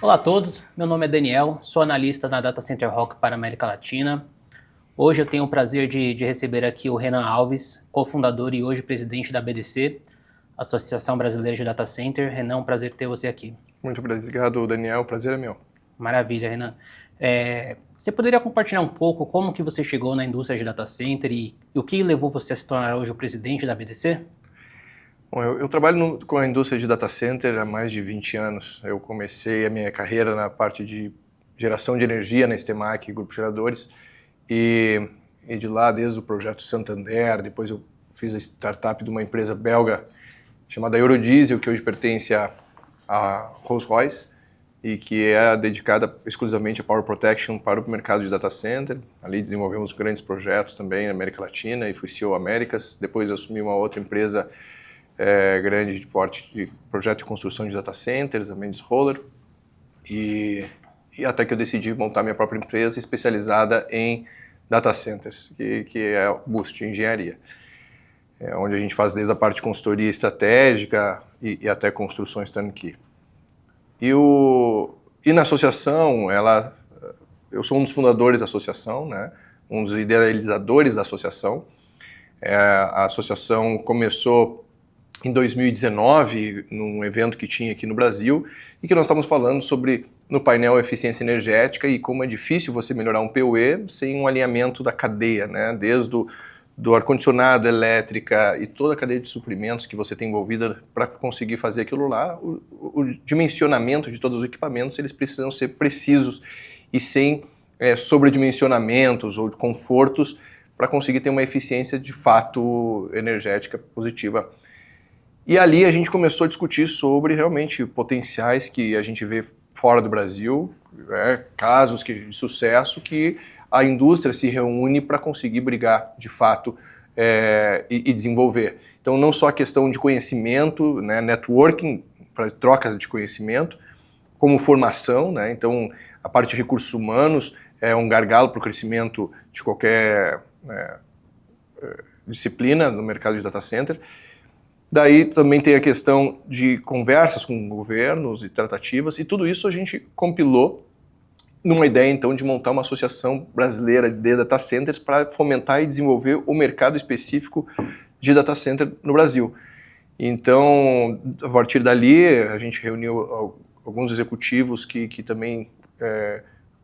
Olá a todos, meu nome é Daniel, sou analista na Data Center Rock para a América Latina. Hoje eu tenho o prazer de receber aqui o Renan Alves, cofundador e hoje presidente da BDC, Associação Brasileira de Data Center. Renan, um prazer ter você aqui. Muito obrigado, Daniel, o prazer é meu. Maravilha, Renan. Você poderia compartilhar um pouco como que você chegou na indústria de data center e o que levou você a se tornar hoje o presidente da BDC? Bom, eu trabalho com a indústria de data center há mais de 20 anos. Eu comecei a minha carreira na parte de geração de energia na Estemac, Grupo Geradores, e de lá, desde o projeto Santander, depois eu fiz a startup de uma empresa belga chamada Eurodiesel, que hoje pertence a Rolls-Royce, e que é dedicada exclusivamente a Power Protection para o mercado de data center. Ali desenvolvemos grandes projetos também na América Latina e fui CEO Américas. Depois eu assumi uma outra empresa grande de porte de projeto de construção de data centers, a Mendes Roller, e até que eu decidi montar minha própria empresa especializada em data centers, que é o Boost Engenharia, onde a gente faz desde a parte de consultoria estratégica e até construções turnkey. E na associação, eu sou um dos fundadores da associação, né? Um dos idealizadores da associação. A associação começou em 2019, num evento que tinha aqui no Brasil, e que nós estávamos falando sobre, no painel, eficiência energética e como é difícil você melhorar um PUE sem um alinhamento da cadeia, né? Desde do ar-condicionado, elétrica e toda a cadeia de suprimentos que você tem envolvida para conseguir fazer aquilo lá, o dimensionamento de todos os equipamentos, eles precisam ser precisos e sem sobredimensionamentos ou confortos para conseguir ter uma eficiência de fato energética positiva. E ali a gente começou a discutir sobre realmente potenciais que a gente vê fora do Brasil, casos de sucesso que a indústria se reúne para conseguir brigar de fato e desenvolver. Então não só a questão de conhecimento, né, networking, para troca de conhecimento, como formação, né? Então a parte de recursos humanos é um gargalo para o crescimento de qualquer disciplina no mercado de data center. Daí também tem a questão de conversas com governos e tratativas, e tudo isso a gente compilou numa ideia, então, de montar uma associação brasileira de data centers para fomentar e desenvolver o mercado específico de data center no Brasil. Então, a partir dali, a gente reuniu alguns executivos que também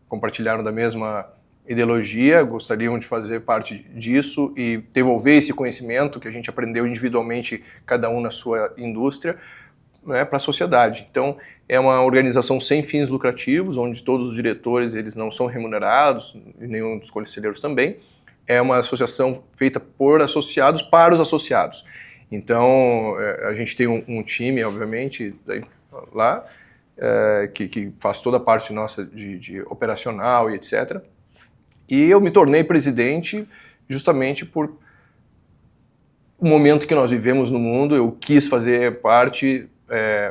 compartilharam da mesma ideologia, gostariam de fazer parte disso e devolver esse conhecimento que a gente aprendeu individualmente, cada um na sua indústria, né, para a sociedade. Então, é uma organização sem fins lucrativos, onde todos os diretores eles não são remunerados, e nenhum dos conselheiros também. É uma associação feita por associados para os associados. Então, a gente tem um time, obviamente, lá, que faz toda a parte nossa de operacional e etc., e eu me tornei presidente justamente por o momento que nós vivemos no mundo. Eu quis fazer parte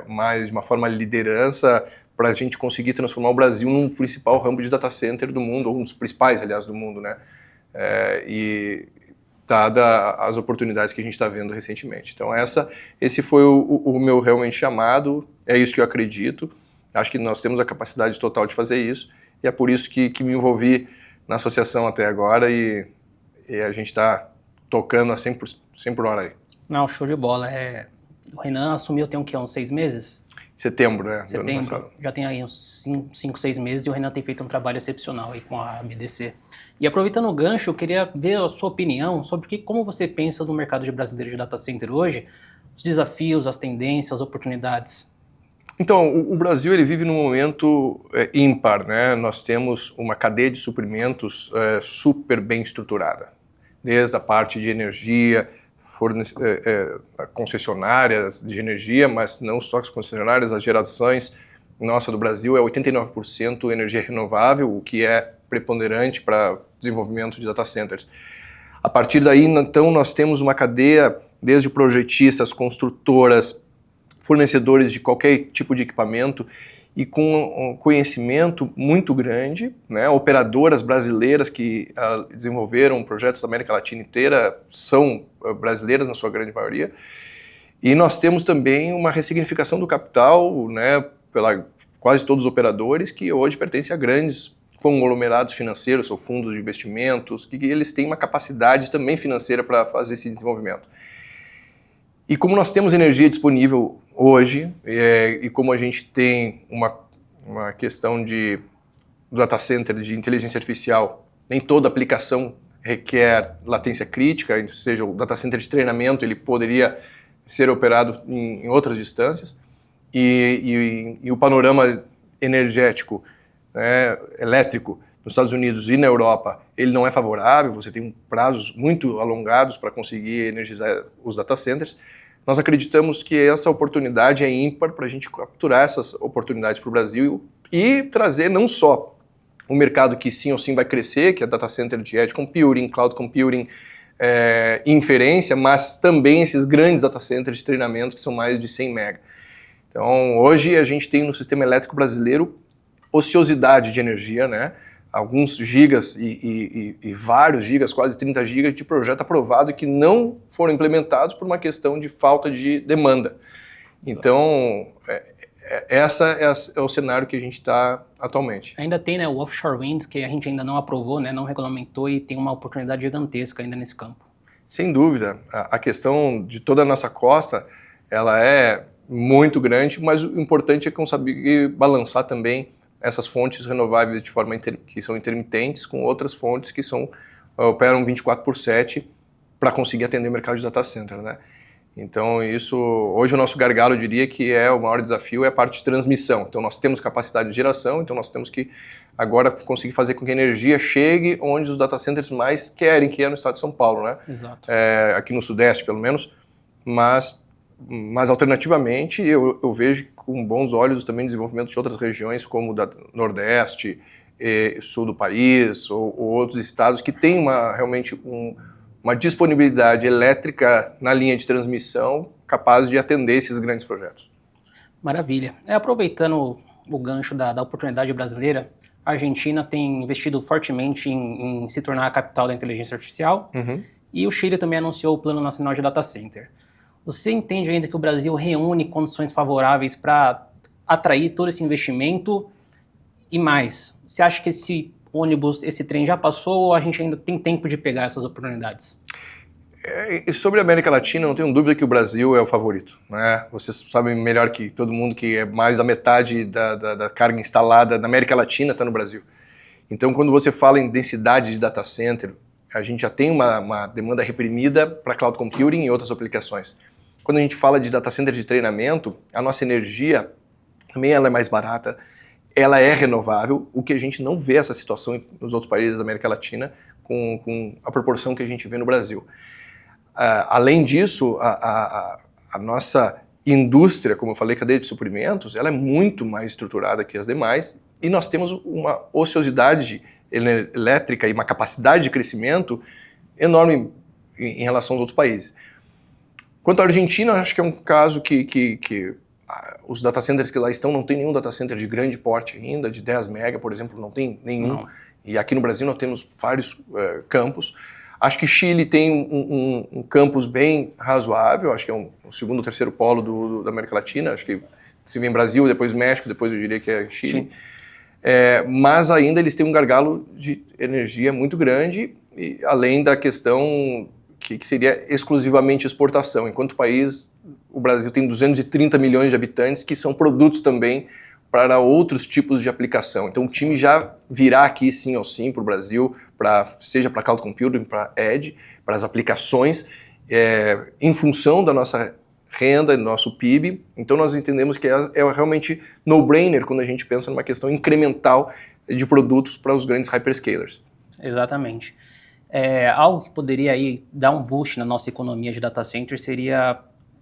mais de uma forma de liderança para a gente conseguir transformar o Brasil num principal ramo de data center do mundo, ou um dos principais, aliás, do mundo, né? E dada as oportunidades que a gente está vendo recentemente. Então esse foi o meu realmente chamado, é isso que eu acredito. Acho que nós temos a capacidade total de fazer isso, e é por isso que me envolvi na associação até agora e a gente está tocando a 100 por hora aí. Não, show de bola. O Renan assumiu tem uns 6 meses? Setembro, né? Setembro, já tem aí uns 5, 6 meses e o Renan tem feito um trabalho excepcional aí com a BDC. E aproveitando o gancho, eu queria ver a sua opinião sobre como você pensa no mercado brasileiro de data center hoje, os desafios, as tendências, as oportunidades. Então, o Brasil ele vive num momento ímpar, né? Nós temos uma cadeia de suprimentos super bem estruturada, desde a parte de energia, concessionárias de energia, mas não só as concessionárias, as gerações nossa do Brasil é 89% energia renovável, o que é preponderante para o desenvolvimento de data centers. A partir daí, então, nós temos uma cadeia desde projetistas, construtoras, fornecedores de qualquer tipo de equipamento e com um conhecimento muito grande, né? Operadoras brasileiras que desenvolveram projetos da América Latina inteira são brasileiras na sua grande maioria. E nós temos também uma ressignificação do capital, né? quase todos os operadores que hoje pertencem a grandes conglomerados financeiros ou fundos de investimentos, que eles têm uma capacidade também financeira para fazer esse desenvolvimento. E como nós temos energia disponível hoje, e como a gente tem uma questão de data center, de inteligência artificial, nem toda aplicação requer latência crítica, ou seja, o data center de treinamento ele poderia ser operado em outras distâncias, e o panorama energético, né, elétrico nos Estados Unidos e na Europa, ele não é favorável, você tem prazos muito alongados para conseguir energizar os data centers. Nós acreditamos que essa oportunidade é ímpar para a gente capturar essas oportunidades para o Brasil e trazer não só um mercado que sim ou sim vai crescer, que é data center de edge computing, cloud computing, inferência, mas também esses grandes data centers de treinamento que são mais de 100 MB. Então, hoje a gente tem no sistema elétrico brasileiro ociosidade de energia, né? Alguns gigas e vários gigas, quase 30 gigas de projeto aprovado que não foram implementados por uma questão de falta de demanda. Então, esse é o cenário que a gente está atualmente. Ainda tem, né, o offshore wind, que a gente ainda não aprovou, né, não regulamentou e tem uma oportunidade gigantesca ainda nesse campo. Sem dúvida. A questão de toda a nossa costa, ela é muito grande, mas o importante é conseguir balançar também essas fontes renováveis de forma que são intermitentes com outras fontes que operam 24/7 para conseguir atender o mercado de data center, né? Então hoje o nosso gargalo, eu diria que o maior desafio é a parte de transmissão. Então nós temos capacidade de geração, então nós temos que agora conseguir fazer com que a energia chegue onde os data centers mais querem, que é no estado de São Paulo, né? Exato. Aqui no Sudeste, pelo menos, mas alternativamente eu vejo com bons olhos também o desenvolvimento de outras regiões como o da Nordeste, Sul do país ou outros estados que têm realmente uma disponibilidade elétrica na linha de transmissão capaz de atender esses grandes projetos. Maravilha. Aproveitando o gancho da oportunidade brasileira, a Argentina tem investido fortemente em se tornar a capital da inteligência artificial, e o Chile também anunciou o Plano Nacional de Data Center. Você entende ainda que o Brasil reúne condições favoráveis para atrair todo esse investimento e mais? Você acha que esse ônibus, esse trem já passou ou a gente ainda tem tempo de pegar essas oportunidades? E sobre a América Latina, não tenho dúvida que o Brasil é o favorito, né? Vocês sabem melhor que todo mundo que é mais da metade da carga instalada na América Latina está no Brasil. Então, quando você fala em densidade de data center, a gente já tem uma demanda reprimida para cloud computing e outras aplicações. Quando a gente fala de data center de treinamento, a nossa energia também ela é mais barata, ela é renovável, o que a gente não vê essa situação nos outros países da América Latina com a proporção que a gente vê no Brasil. Além disso, a nossa indústria, como eu falei, cadeia de suprimentos, ela é muito mais estruturada que as demais e nós temos uma ociosidade elétrica e uma capacidade de crescimento enorme em relação aos outros países. Quanto à Argentina, acho que é um caso que os data centers que lá estão não tem nenhum data center de grande porte ainda, de 10 MB, por exemplo, não tem nenhum. Não. E aqui no Brasil nós temos vários campos. Acho que Chile tem um campus bem razoável, acho que é o segundo ou terceiro polo da América Latina, acho que se vem Brasil, depois México, depois eu diria que é Chile. Mas ainda eles têm um gargalo de energia muito grande, e além da questão que seria exclusivamente exportação. Enquanto país, o Brasil tem 230 milhões de habitantes que são produtos também para outros tipos de aplicação. Então o time já virá aqui sim ou sim para o Brasil, seja para cloud computing, para edge, para as aplicações, em função da nossa renda, do nosso PIB. Então nós entendemos que é realmente no-brainer quando a gente pensa numa questão incremental de produtos para os grandes hyperscalers. Exatamente. Algo que poderia aí dar um boost na nossa economia de data center seria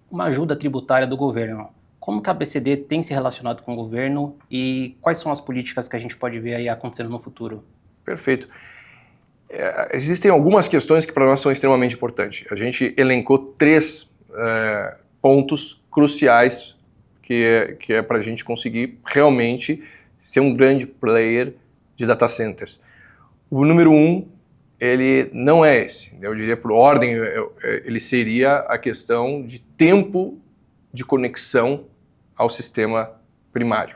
uma ajuda tributária do governo. Como que a ABCD tem se relacionado com o governo e quais são as políticas que a gente pode ver aí acontecendo no futuro? Perfeito. Existem algumas questões que para nós são extremamente importantes. A gente elencou 3 pontos cruciais que é para a gente conseguir realmente ser um grande player de data centers. O número 1, ele não é esse. Eu diria por ordem, ele seria a questão de tempo de conexão ao sistema primário.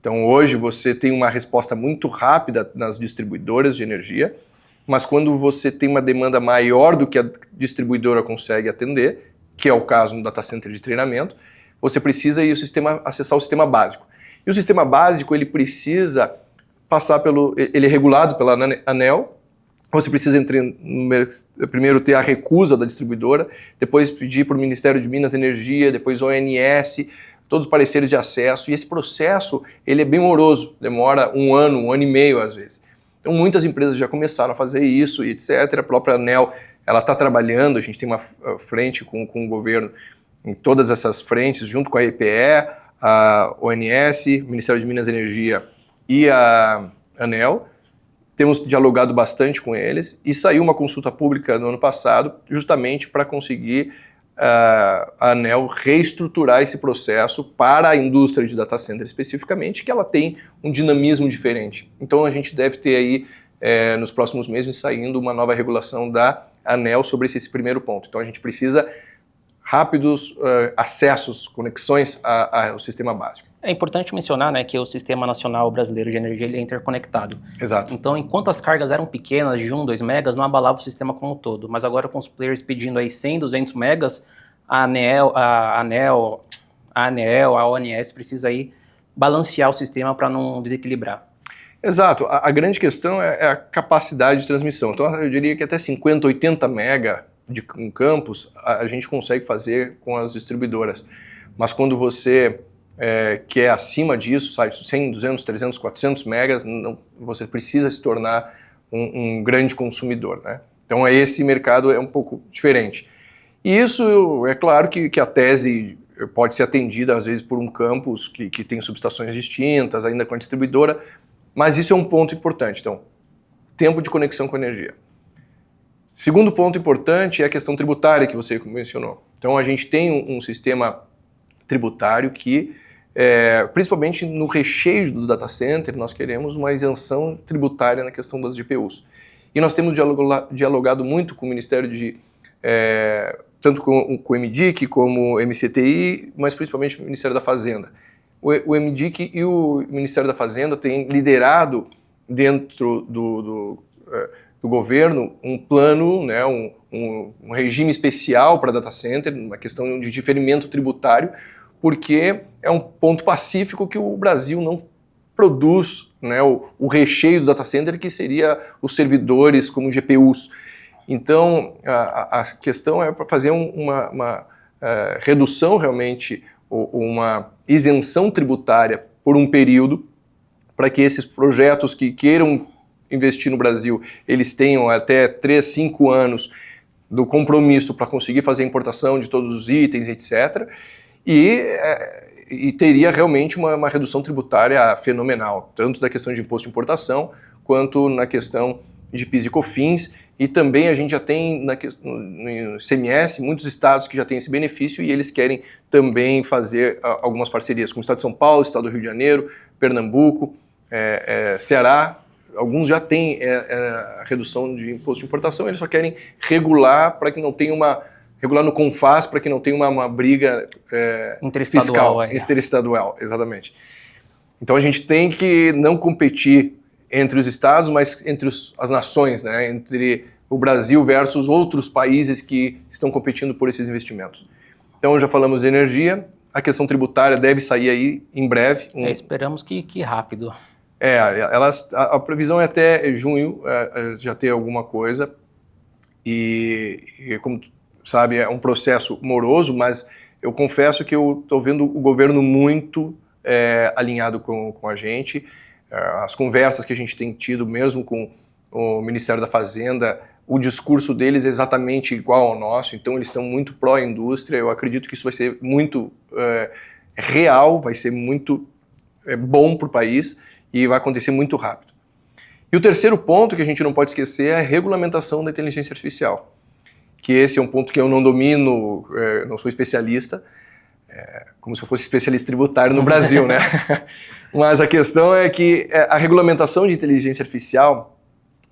Então hoje você tem uma resposta muito rápida nas distribuidoras de energia, mas quando você tem uma demanda maior do que a distribuidora consegue atender, que é o caso no data center de treinamento, você precisa ir acessar o sistema básico. E o sistema básico ele precisa ele é regulado pela ANEEL. Você precisa primeiro ter a recusa da distribuidora, depois pedir para o Ministério de Minas e Energia, depois ONS, todos os pareceres de acesso, e esse processo ele é bem moroso, demora um ano e meio às vezes. Então muitas empresas já começaram a fazer isso e etc. A própria ANEEL está trabalhando, a gente tem uma frente com o governo em todas essas frentes, junto com a EPE, a ONS, o Ministério de Minas e Energia e a ANEEL. Temos dialogado bastante com eles e saiu uma consulta pública no ano passado justamente para conseguir a ANEEL reestruturar esse processo para a indústria de data center especificamente, que ela tem um dinamismo diferente. Então a gente deve ter aí nos próximos meses saindo uma nova regulação da ANEEL sobre esse primeiro ponto. Então a gente precisa rápidos acessos, conexões ao sistema básico. É importante mencionar, né, que o Sistema Nacional Brasileiro de Energia ele é interconectado. Exato. Então, enquanto as cargas eram pequenas, de 1, 2 megas, não abalava o sistema como um todo. Mas agora com os players pedindo aí 100, 200 megas, a ANEEL, a ONS precisa aí balancear o sistema para não desequilibrar. Exato. A grande questão é a capacidade de transmissão. Então, eu diria que até 50, 80 mega de um campus a gente consegue fazer com as distribuidoras. Mas quando você que é acima disso, sabe, 100, 200, 300, 400 megas, você precisa se tornar um grande consumidor, né? Então esse mercado é um pouco diferente. E isso, é claro que a tese pode ser atendida às vezes por um campus que tem subestações distintas, ainda com a distribuidora, mas isso é um ponto importante. Então, tempo de conexão com a energia. Segundo ponto importante é a questão tributária que você mencionou. Então a gente tem um sistema tributário que principalmente no recheio do data center, nós queremos uma isenção tributária na questão das GPUs. E nós temos dialogado muito com o Ministério tanto com o MDIC como o MCTI, mas principalmente com o Ministério da Fazenda. O MDIC e o Ministério da Fazenda têm liderado dentro do governo um plano, né, um regime especial para data center, uma questão de diferimento tributário, porque é um ponto pacífico que o Brasil não produz, né, o recheio do data center, que seria os servidores como GPUs. Então, a questão é para fazer uma redução realmente, uma isenção tributária por um período, para que esses projetos que queiram investir no Brasil, eles tenham até 3, 5 anos do compromisso para conseguir fazer a importação de todos os itens, etc., e teria realmente uma redução tributária fenomenal, tanto da questão de imposto de importação, quanto na questão de PIS e COFINS, e também a gente já tem no ICMS muitos estados que já têm esse benefício e eles querem também fazer algumas parcerias, como o estado de São Paulo, o estado do Rio de Janeiro, Pernambuco, Ceará. Alguns já têm a redução de imposto de importação, eles só querem regular para que não tenha regular no CONFAS para que não tenha uma briga fiscal, interestadual, exatamente. Então a gente tem que não competir entre os estados, mas entre as nações, né? Entre o Brasil versus outros países que estão competindo por esses investimentos. Então já falamos de energia, a questão tributária deve sair aí em breve. Esperamos que rápido. A previsão é até junho já ter alguma coisa e como sabe, é um processo moroso, mas eu confesso que eu estou vendo o governo muito alinhado com a gente. As conversas que a gente tem tido mesmo com o Ministério da Fazenda, o discurso deles é exatamente igual ao nosso, então eles estão muito pró-indústria. Eu acredito que isso vai ser muito real, vai ser muito bom para o país e vai acontecer muito rápido. E o terceiro ponto que a gente não pode esquecer é a regulamentação da inteligência artificial, que esse é um ponto que eu não domino, não sou especialista, como se eu fosse especialista tributário no Brasil, né? Mas a questão é que a regulamentação de inteligência artificial,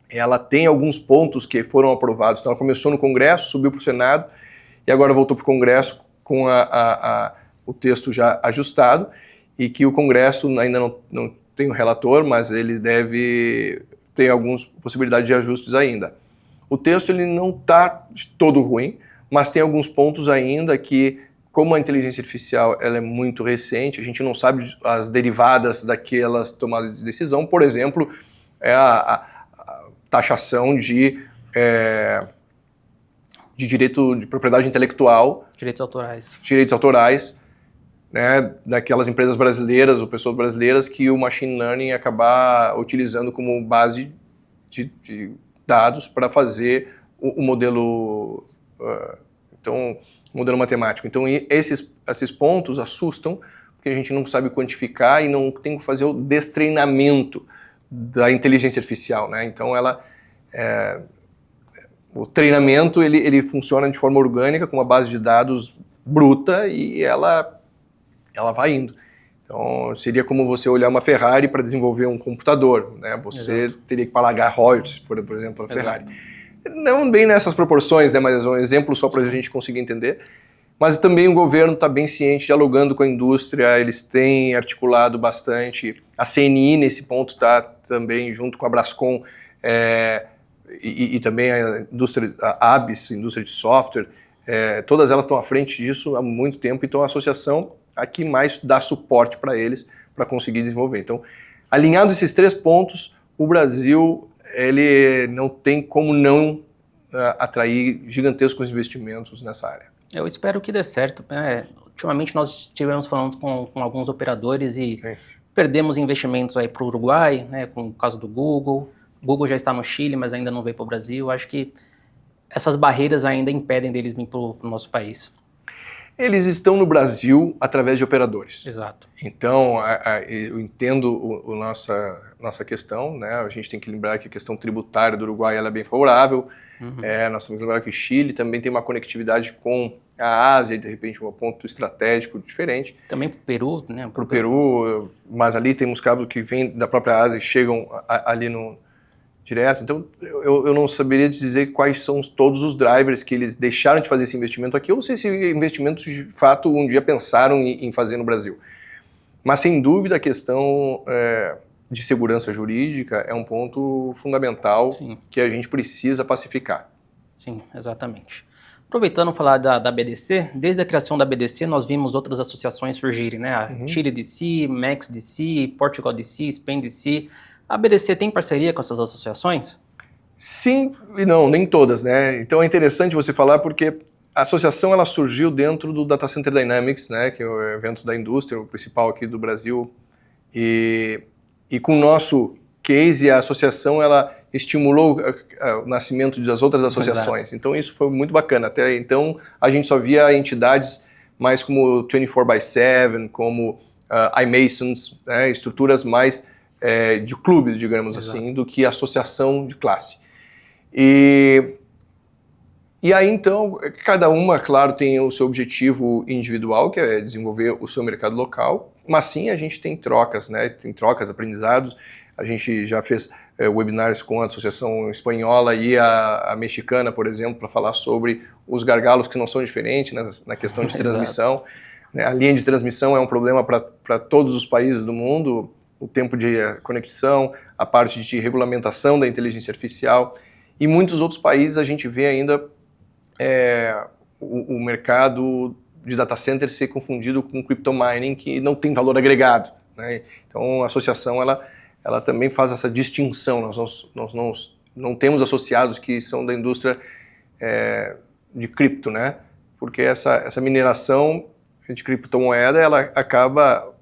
ela tem alguns pontos que foram aprovados. Então ela começou no Congresso, subiu para o Senado e agora voltou para o Congresso com o texto já ajustado. e que o Congresso ainda não tem um relator, mas ele deve ter algumas possibilidades de ajustes ainda. O texto ele não está todo ruim, mas tem alguns pontos ainda que, como a inteligência artificial ela é muito recente, a gente não sabe as derivadas daquelas tomadas de decisão. Por exemplo, a taxação de direito de propriedade intelectual. Direitos autorais, né, daquelas empresas brasileiras ou pessoas brasileiras que o machine learning acabar utilizando como base de dados para fazer o modelo, modelo matemático. Então esses pontos assustam, porque a gente não sabe quantificar e não tem que fazer o destreinamento da inteligência artificial, né? Então o treinamento ele funciona de forma orgânica, com uma base de dados bruta, e ela vai indo. Então, seria como você olhar uma Ferrari para desenvolver um computador, né? Você teria que pagar royalties, por exemplo, para a Ferrari. Não bem nessas proporções, né? Mas é um exemplo só para a gente conseguir entender. Mas também o governo está bem ciente, dialogando com a indústria, eles têm articulado bastante. A CNI, nesse ponto, está também junto com a Brascom, e também a indústria, a ABS, indústria de software, todas elas estão à frente disso há muito tempo, então a associação aqui mais dá suporte para eles para conseguir desenvolver. Então, alinhado esses 3 pontos, o Brasil ele não tem como não atrair gigantescos investimentos nessa área. Eu espero que dê certo. Ultimamente nós estivemos falando com alguns operadores e perdemos investimentos aí para o Uruguai, né, com o caso do Google. O Google já está no Chile, mas ainda não veio para o Brasil. Acho que essas barreiras ainda impedem deles vir para o nosso país. Eles estão no Brasil através de operadores. Exato. Então, eu entendo nossa questão, né? A gente tem que lembrar que a questão tributária do Uruguai ela é bem favorável. Nós temos que lembrar que o Chile também tem uma conectividade com a Ásia, e de repente um ponto estratégico diferente. Também para o Peru, né? Para o Peru, mas ali temos cabos que vêm da própria Ásia e chegam ali direto. Então, eu não saberia dizer quais são todos os drivers que eles deixaram de fazer esse investimento aqui, ou se esse investimento, de fato, um dia pensaram em fazer no Brasil. Mas, sem dúvida, a questão de segurança jurídica é um ponto fundamental. Sim. Que a gente precisa pacificar. Sim, exatamente. Aproveitando falar da BDC, desde a criação da BDC nós vimos outras associações surgirem, né? A Chile DC, Max DC, Portugal DC, Spain DC. A BDC tem parceria com essas associações? Sim e não, nem todas, né? Então é interessante você falar porque a associação ela surgiu dentro do Data Center Dynamics, né? Que é o evento da indústria, o principal aqui do Brasil. E com o nosso case, a associação ela estimulou o nascimento das outras associações. Exato. Então isso foi muito bacana. Até então a gente só via entidades mais como 24/7, como iMasons, né? Estruturas mais de clubes, digamos assim, do que associação de classe. E aí, então, cada uma, claro, tem o seu objetivo individual, que é desenvolver o seu mercado local, mas sim a gente tem trocas, né? Tem trocas, aprendizados. A gente já fez webinars com a Associação Espanhola e a Mexicana, por exemplo, para falar sobre os gargalos que não são diferentes, né, na questão de transmissão. A linha de transmissão é um problema para todos os países do mundo, o tempo de conexão, a parte de regulamentação da inteligência artificial. E muitos outros países a gente vê ainda o mercado de data center ser confundido com crypto mining, que não tem valor agregado, né? Então a associação ela também faz essa distinção. Nós não temos associados que são da indústria de cripto, né? Porque essa mineração de criptomoeda ela acaba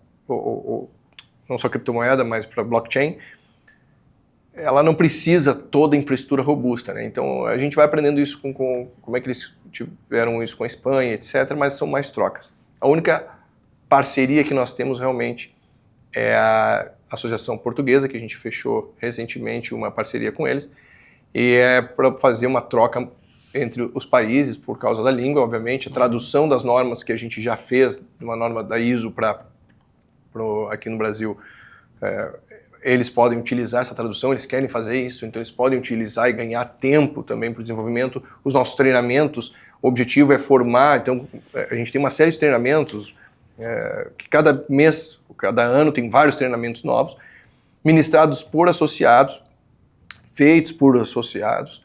não só criptomoeda, mas para blockchain, ela não precisa toda a infraestrutura robusta, né? Então a gente vai aprendendo isso com como é que eles tiveram isso com a Espanha, etc., mas são mais trocas. A única parceria que nós temos realmente é a Associação Portuguesa, que a gente fechou recentemente uma parceria com eles, e é para fazer uma troca entre os países por causa da língua, obviamente, a tradução das normas que a gente já fez, uma norma da ISO aqui no Brasil, eles podem utilizar essa tradução, eles querem fazer isso, então eles podem utilizar e ganhar tempo também para o desenvolvimento. Os nossos treinamentos, o objetivo é formar, então a gente tem uma série de treinamentos que cada mês, cada ano tem vários treinamentos novos, ministrados por associados, feitos por associados,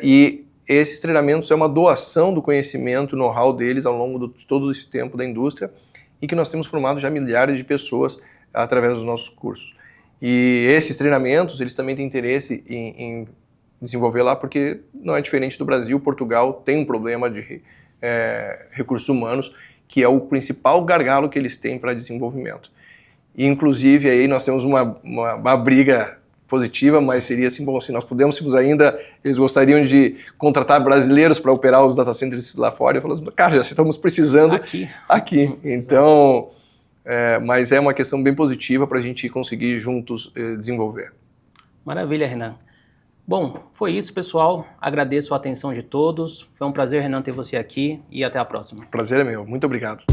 e esses treinamentos é uma doação do conhecimento, know-how deles ao longo de todo esse tempo da indústria, e que nós temos formado já milhares de pessoas através dos nossos cursos. E esses treinamentos, eles também têm interesse em desenvolver lá, porque não é diferente do Brasil. Portugal tem um problema de recursos humanos, que é o principal gargalo que eles têm para desenvolvimento. E, inclusive, aí nós temos uma briga positiva, mas seria assim, bom, se nós pudéssemos ainda, eles gostariam de contratar brasileiros para operar os data centers lá fora. Eu falo, cara, já estamos precisando aqui. Então, mas é uma questão bem positiva para a gente conseguir juntos desenvolver. Maravilha, Renan. Bom, foi isso, pessoal. Agradeço a atenção de todos. Foi um prazer, Renan, ter você aqui e até a próxima. Prazer é meu. Muito obrigado.